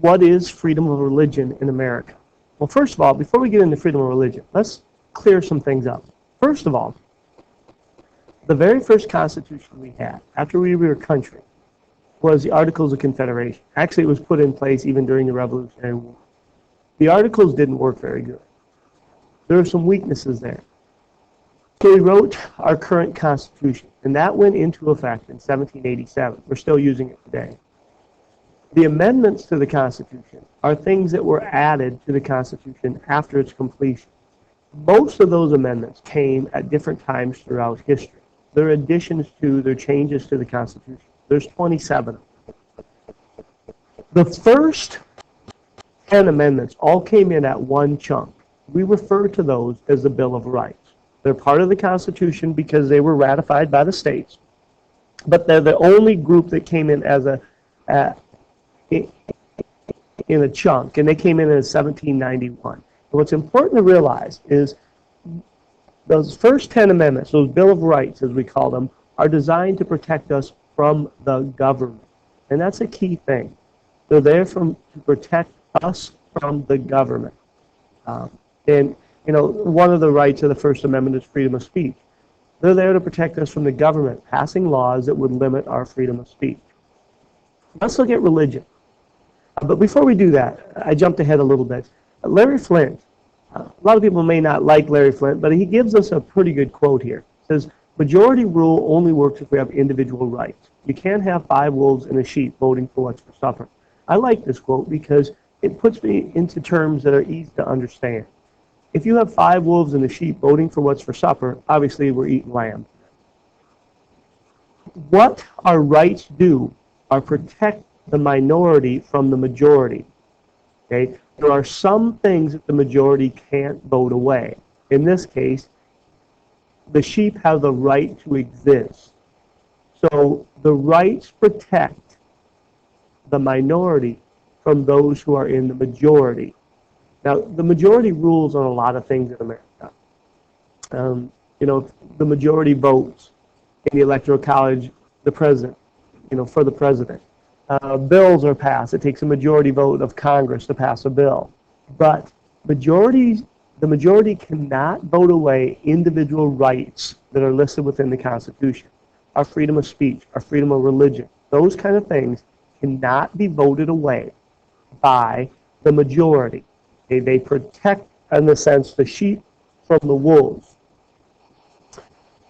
what is freedom of religion in America? Well, first of all, before we get into freedom of religion, let's clear some things up. First of all, the very first Constitution we had, after we were a country, was the Articles of Confederation. Actually, it was put in place even during the Revolutionary War. The Articles didn't work very good. There are some weaknesses there. So we wrote our current Constitution, and that went into effect in 1787. We're still using it today. The amendments to the Constitution are things that were added to the Constitution after its completion. Most of those amendments came at different times throughout history. They're additions to, they're changes to the Constitution. There's 27 of them. The first 10 amendments all came in at one chunk. We refer to those as the Bill of Rights. They're part of the Constitution because they were ratified by the states, but they're the only group that came in as in a chunk, and they came in 1791. And what's important to realize is those first 10 amendments, those Bill of Rights, as we call them, are designed to protect us from the government. And that's a key thing. They're there to protect us from the government. And, you know, one of the rights of the First Amendment is freedom of speech. They're there to protect us from the government passing laws that would limit our freedom of speech. Let's look at religion. But before we do that, I jumped ahead a little bit. Larry Flint, a lot of people may not like Larry Flint, but he gives us a pretty good quote here. It says, majority rule only works if we have individual rights. You can't have 5 wolves and a sheep voting for what's for supper. I like this quote because it puts me into terms that are easy to understand. If you have 5 wolves and a sheep voting for what's for supper, obviously we're eating lamb. What our rights do are protect the minority from the majority. Okay? There are some things that the majority can't vote away. In this case, the sheep have the right to exist. So the rights protect the minority from those who are in the majority. Now, the majority rules on a lot of things in America. You know, the majority votes in the Electoral College, the president, you know, for the president. Bills are passed. It takes a majority vote of Congress to pass a bill. But the majority cannot vote away individual rights that are listed within the Constitution. Our freedom of speech, our freedom of religion, those kind of things cannot be voted away by the majority. Okay? They protect, in a sense, the sheep from the wolves.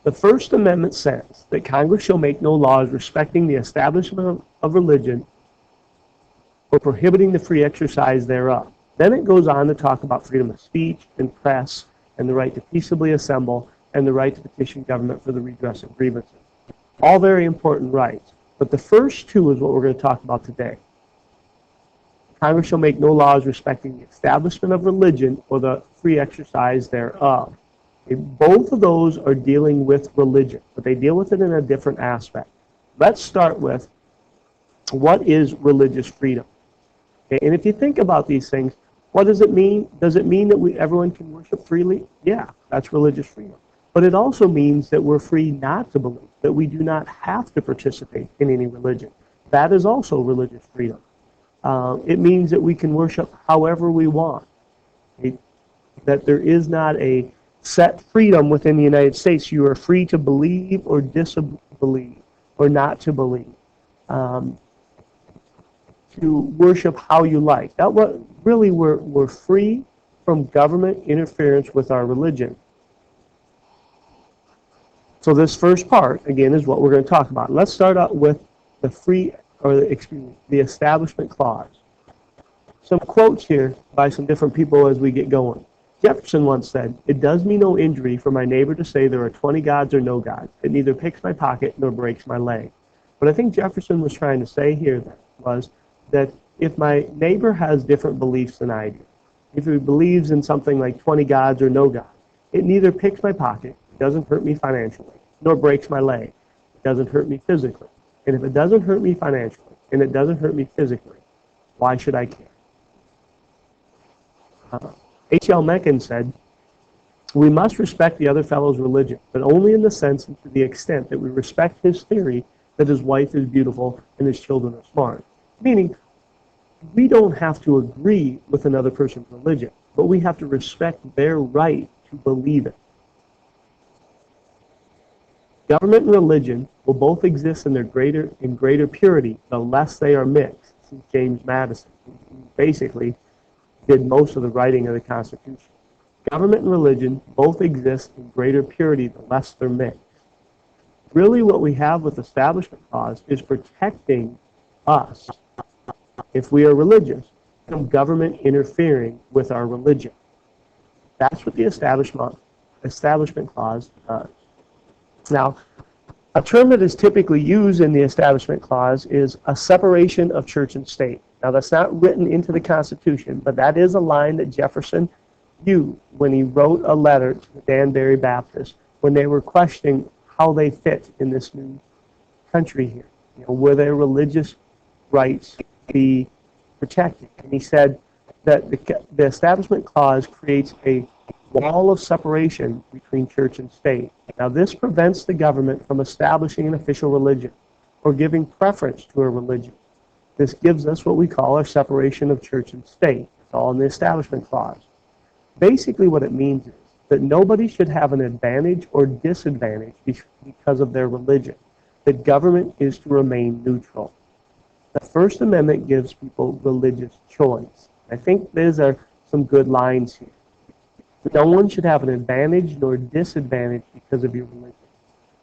The First Amendment says that Congress shall make no laws respecting the establishment of religion or prohibiting the free exercise thereof. Then it goes on to talk about freedom of speech and press and the right to peaceably assemble and the right to petition government for the redress of grievances. All very important rights. But the first two is what we're going to talk about today. Congress shall make no laws respecting the establishment of religion or the free exercise thereof. Both of those are dealing with religion, but they deal with it in a different aspect. Let's start with what is religious freedom? Okay, and if you think about these things, what does it mean? Does it mean that everyone can worship freely? Yeah, that's religious freedom. But it also means that we're free not to believe, that we do not have to participate in any religion. That is also religious freedom. It means that we can worship however we want. That there is not a set freedom within the United States. You are free to believe or disbelieve or not to believe. To worship how you like. That really we're free from government interference with our religion. So this first part, again, is what we're going to talk about. Let's start out with the Establishment Clause. Some quotes here by some different people as we get going. Jefferson once said, "It does me no injury for my neighbor to say there are 20 gods or no gods. It neither picks my pocket nor breaks my leg." What I think Jefferson was trying to say here was that if my neighbor has different beliefs than I do, if he believes in something like 20 gods or no gods, it neither picks my pocket, doesn't hurt me financially, nor breaks my leg. It doesn't hurt me physically. And if it doesn't hurt me financially, and it doesn't hurt me physically, why should I care? H.L. Mencken said, "We must respect the other fellow's religion, but only in the sense and to the extent that we respect his theory that his wife is beautiful and his children are smart." Meaning, We don't have to agree with another person's religion, but we have to respect their right to believe it. Government and religion will both exist in greater purity the less they are mixed, says James Madison, who basically did most of the writing of the Constitution. Government and religion both exist in greater purity the less they're mixed. Really what we have with the Establishment Clause is protecting us, if we are religious, from government interfering with our religion. That's what the Establishment Clause does. Now, a term that is typically used in the Establishment Clause is a separation of church and state. Now, that's not written into the Constitution, but that is a line that Jefferson used when he wrote a letter to the Danbury Baptists when they were questioning how they fit in this new country here. Will their religious rights be protected? And he said that the Establishment Clause creates a wall of separation between church and state. Now, this prevents the government from establishing an official religion or giving preference to a religion. This gives us what we call our separation of church and state. It's all in the Establishment Clause. Basically, what it means is that nobody should have an advantage or disadvantage because of their religion. The government is to remain neutral. The First Amendment gives people religious choice. I think these are some good lines here. No one should have an advantage nor disadvantage because of your religion.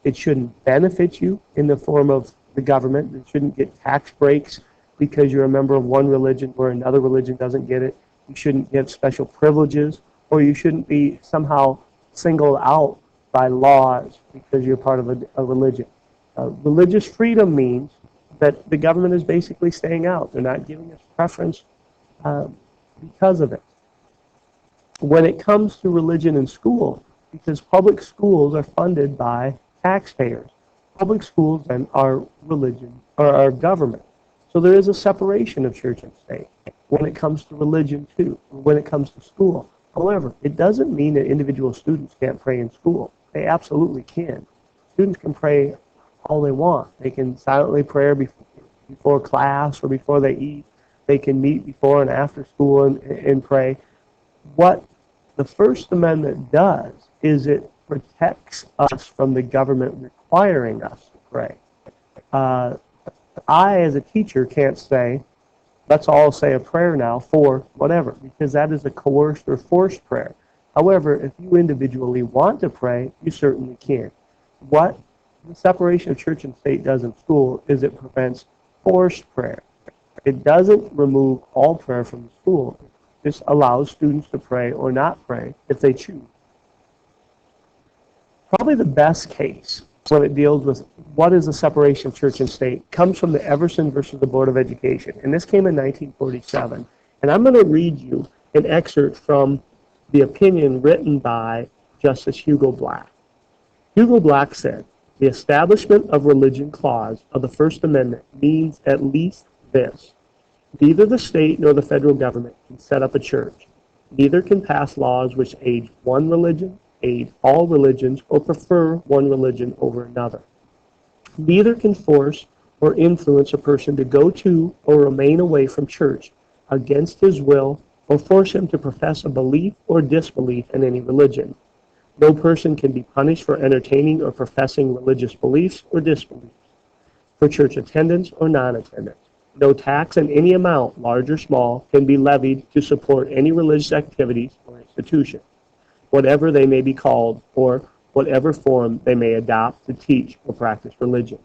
It shouldn't benefit you in the form of the government. It shouldn't get tax breaks because you're a member of one religion where another religion doesn't get it. You shouldn't get special privileges, or you shouldn't be somehow singled out by laws because you're part of a religion. Religious freedom means that the government is basically staying out. They're not giving us preference because of it. When it comes to religion in school, because public schools are funded by taxpayers, public schools then are religion or are government. So there is a separation of church and state when it comes to religion too, when it comes to school. However, it doesn't mean that individual students can't pray in school. They absolutely can. Students can pray all they want. They can silently pray before class or before they eat. They can meet before and after school and pray. What the First Amendment does is it protects us from the government requiring us to pray. I, as a teacher, can't say, let's all say a prayer now for whatever, because that is a coerced or forced prayer. However, if you individually want to pray, you certainly can. What the separation of church and state does in school is it prevents forced prayer. It doesn't remove all prayer from the school. This allows students to pray or not pray if they choose. Probably the best case when it deals with what is the separation of church and state comes from the Everson versus the Board of Education. And this came in 1947. And I'm going to read you an excerpt from the opinion written by Justice Hugo Black. Hugo Black said, "The Establishment of Religion Clause of the First Amendment means at least this. Neither the state nor the federal government can set up a church. Neither can pass laws which aid one religion, aid all religions, or prefer one religion over another. Neither can force or influence a person to go to or remain away from church against his will, or force him to profess a belief or disbelief in any religion. No person can be punished for entertaining or professing religious beliefs or disbeliefs, for church attendance or non-attendance. No tax in any amount, large or small, can be levied to support any religious activities or institution, whatever they may be called, or whatever form they may adopt to teach or practice religion.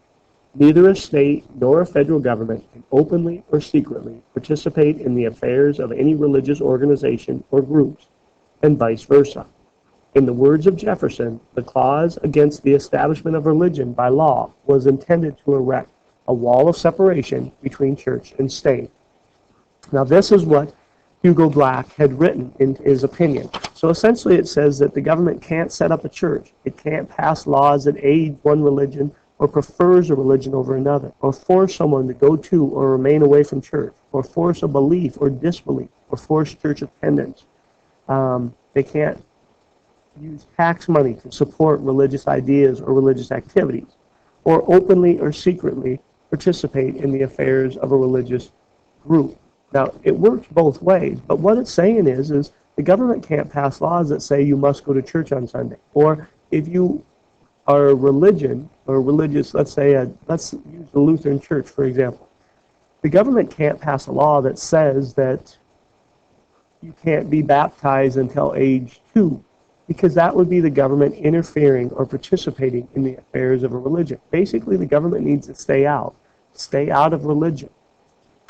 Neither a state nor a federal government can openly or secretly participate in the affairs of any religious organization or groups, and vice versa. In the words of Jefferson, the clause against the establishment of religion by law was intended to erect a wall of separation between church and state." Now, this is what Hugo Black had written in his opinion. So essentially it says that the government can't set up a church. It can't pass laws that aid one religion or prefers a religion over another, or force someone to go to or remain away from church, or force a belief or disbelief, or force church attendance. They can't use tax money to support religious ideas or religious activities, or openly or secretly participate in the affairs of a religious group. Now, it works both ways, but what it's saying is the government can't pass laws that say you must go to church on Sunday. Or if you are a religion or religious, let's use the Lutheran Church, for example. The government can't pass a law that says that you can't be baptized until age 2, because that would be the government interfering or participating in the affairs of a religion. Basically, the government needs to stay out of religion.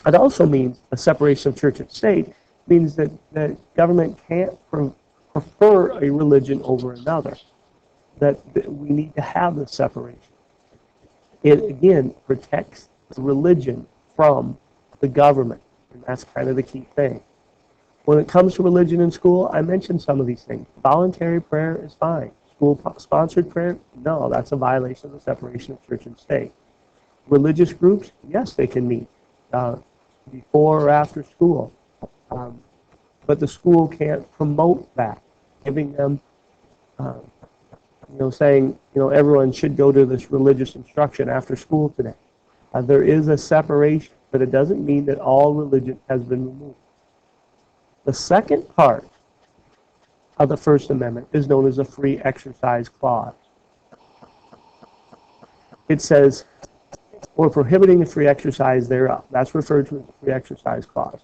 It also means a separation of church and state, means that the government can't prefer a religion over another, that we need to have this separation. It, again, protects the religion from the government, and that's kind of the key thing. When it comes to religion in school, I mentioned some of these things. Voluntary prayer is fine. School-sponsored prayer, no, that's a violation of the separation of church and state. Religious groups, yes, they can meet before or after school, but the school can't promote that, giving them, saying, everyone should go to this religious instruction after school today. There is a separation, but it doesn't mean that all religion has been removed. The second part of the First Amendment is known as the Free Exercise Clause. It says, or prohibiting the free exercise thereof. That's referred to as the Free Exercise Clause.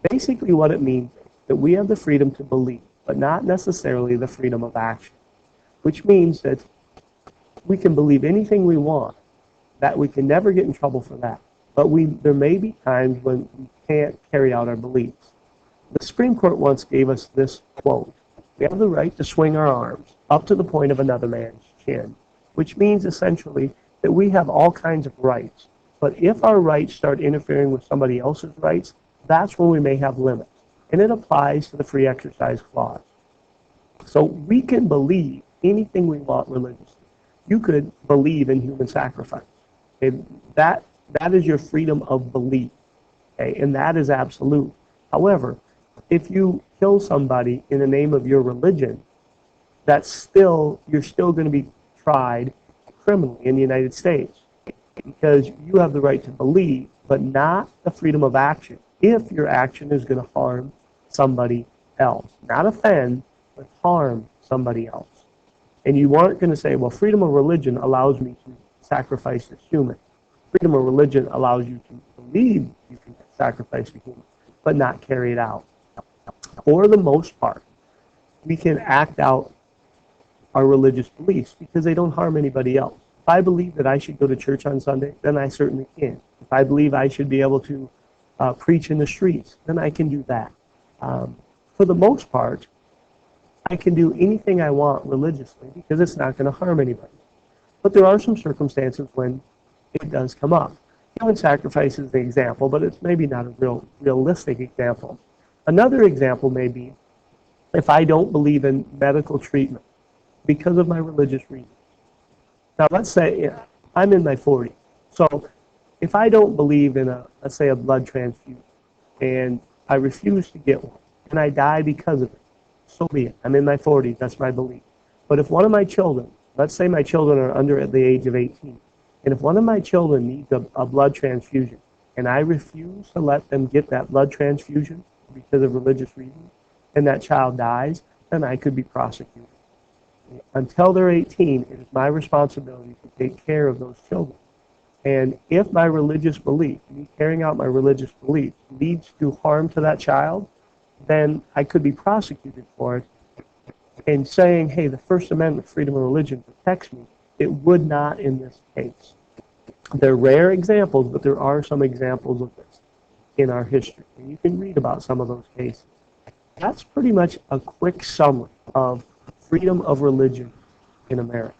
Basically what it means is that we have the freedom to believe, but not necessarily the freedom of action, which means that we can believe anything we want, that we can never get in trouble for that, but there may be times when we can't carry out our beliefs. The Supreme Court once gave us this quote: "We have the right to swing our arms up to the point of another man's chin," which means essentially that we have all kinds of rights. But if our rights start interfering with somebody else's rights, that's when we may have limits. And it applies to the Free Exercise Clause. So we can believe anything we want religiously. You could believe in human sacrifice. Okay? That is your freedom of belief. Okay? And that is absolute. However, if you kill somebody in the name of your religion, you're still going to be tried criminally in the United States, because you have the right to believe, but not the freedom of action if your action is going to harm somebody else. Not offend, but harm somebody else. And you aren't going to say, well, freedom of religion allows me to sacrifice a human. Freedom of religion allows you to believe you can sacrifice a human, but not carry it out. For the most part, we can act out our religious beliefs because they don't harm anybody else. If I believe that I should go to church on Sunday, then I certainly can. If I believe I should be able to preach in the streets, then I can do that. For the most part, I can do anything I want religiously because it's not going to harm anybody. But there are some circumstances when it does come up. Human sacrifice is the example, but it's maybe not a realistic example. Another example may be if I don't believe in medical treatment because of my religious reasons. Now, let's say I'm in my 40s. So if I don't believe in let's say a blood transfusion, and I refuse to get one, and I die because of it, so be it. I'm in my 40s, that's my belief. But if one of my children, let's say my children are under the age of 18, and if one of my children needs a blood transfusion, and I refuse to let them get that blood transfusion because of religious reasons, and that child dies, then I could be prosecuted. Until they're 18, it is my responsibility to take care of those children. And if my religious belief, me carrying out my religious belief, leads to harm to that child, then I could be prosecuted for it. And saying, hey, the First Amendment, freedom of religion, protects me, it would not in this case. They're rare examples, but there are some examples of this in our history. And you can read about some of those cases. That's pretty much a quick summary of freedom of religion in America.